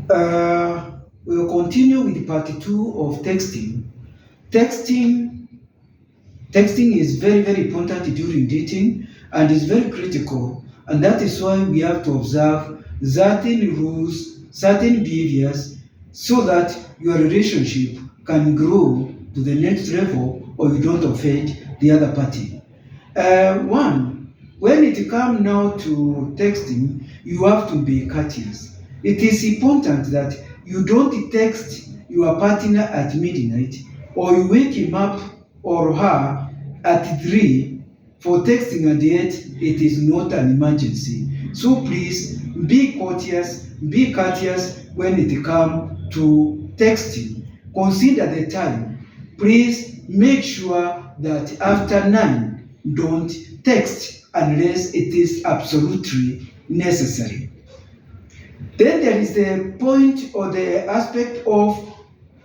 We'll continue with part two of texting. Texting, texting is very, very important during dating and is very critical. And that is why we have to observe certain rules, certain behaviors, so that your relationship can grow to the next level or you don't offend the other party. One, when it comes now to texting, you have to be courteous. It is important that you don't text your partner at midnight or you wake him up or her at 3 for texting, and yet it is not an emergency. So please be courteous when it comes to texting. Consider the time. Please make sure that after 9, don't text unless it is absolutely necessary. Then there is the point or the aspect of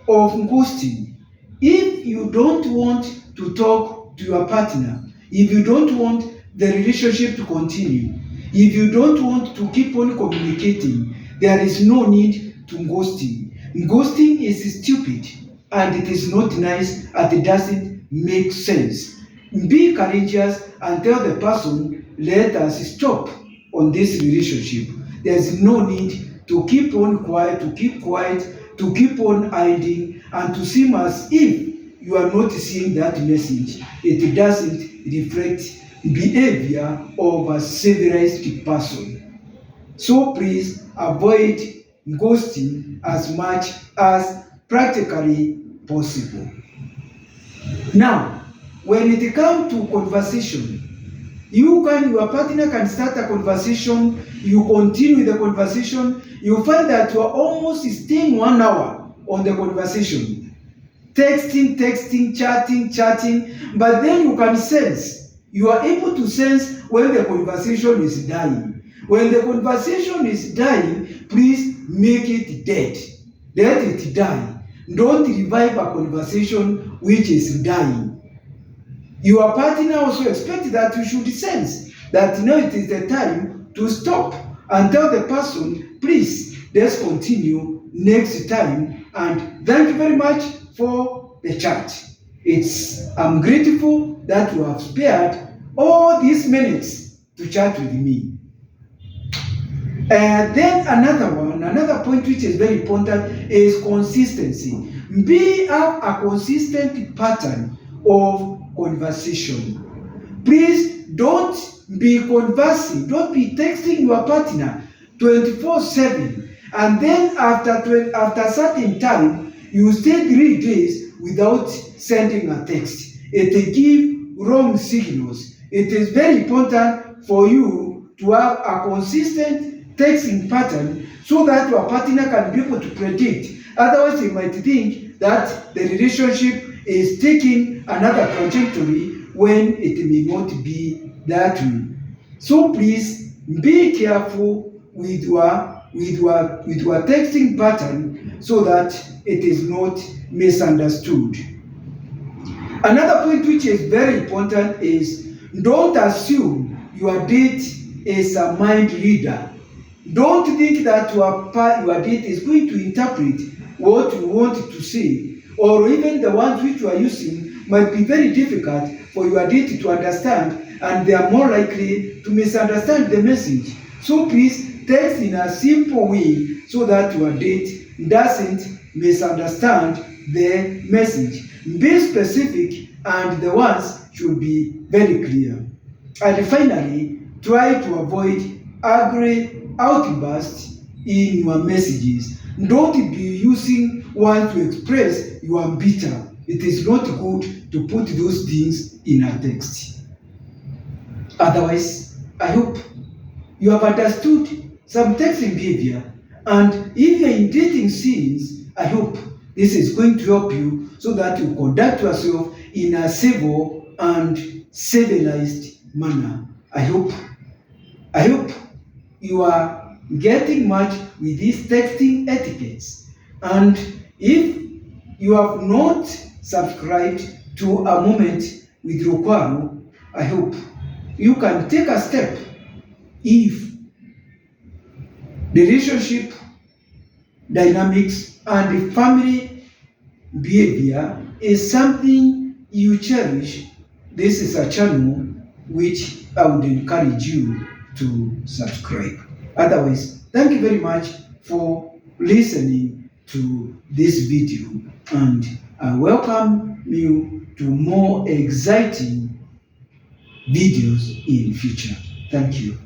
ghosting. If you don't want to talk to your partner, if you don't want the relationship to continue, if you don't want to keep on communicating, there is no need to ghosting. Ghosting is stupid and it is not nice and it doesn't make sense. Be courageous and tell the person, let us stop on this relationship. There's no need to keep on quiet, to keep on hiding, and to seem as if you are not seeing that message. It doesn't reflect behavior of a civilized person. So please avoid ghosting as much as practically possible. Now, when it comes to conversation, your partner can start a conversation, you continue the conversation, you find that you are almost staying 1 hour on the conversation. Texting, chatting, but then you are able to sense when the conversation is dying. When the conversation is dying, please make it dead. Let it die. Don't revive a conversation which is dying. Your partner also expects that you should sense that it is the time to stop and tell the person, please, let's continue next time, and thank you very much for the chat. I'm grateful that you have spared all these minutes to chat with me. Then another point which is very important is consistency. Have a consistent pattern of conversation. Please don't be conversing, don't be texting your partner 24/7, and then after certain time you stay 3 days without sending a text. It gives wrong signals. It is very important for you to have a consistent texting pattern so that your partner can be able to predict. Otherwise, they might think that the relationship is taking another trajectory when it may not be that way. So please be careful with your texting pattern so that it is not misunderstood. Another point which is very important is don't assume your date is a mind reader. Don't think that your date is going to interpret what you want to say, or even the ones which you are using might be very difficult for your date to understand, and they are more likely to misunderstand the message. So please text in a simple way so that your date doesn't misunderstand the message. Be specific, and the ones should be very clear. And finally, try to avoid angry outbursts in your messages. Don't be using one to express you are bitter. It is not good to put those things in a text. Otherwise, I hope you have understood some texting behavior, and if you're in dating scenes, I hope this is going to help you so that you conduct yourself in a civil and civilized manner. I hope you are getting much with these texting etiquettes. And if you have not subscribed to A Moment with Rokwaru, I hope you can take a step if the relationship dynamics and the family behavior is something you cherish, this is a channel which I would encourage you to subscribe. Otherwise, thank you very much for listening to this video, and I welcome you to more exciting videos in future. Thank you.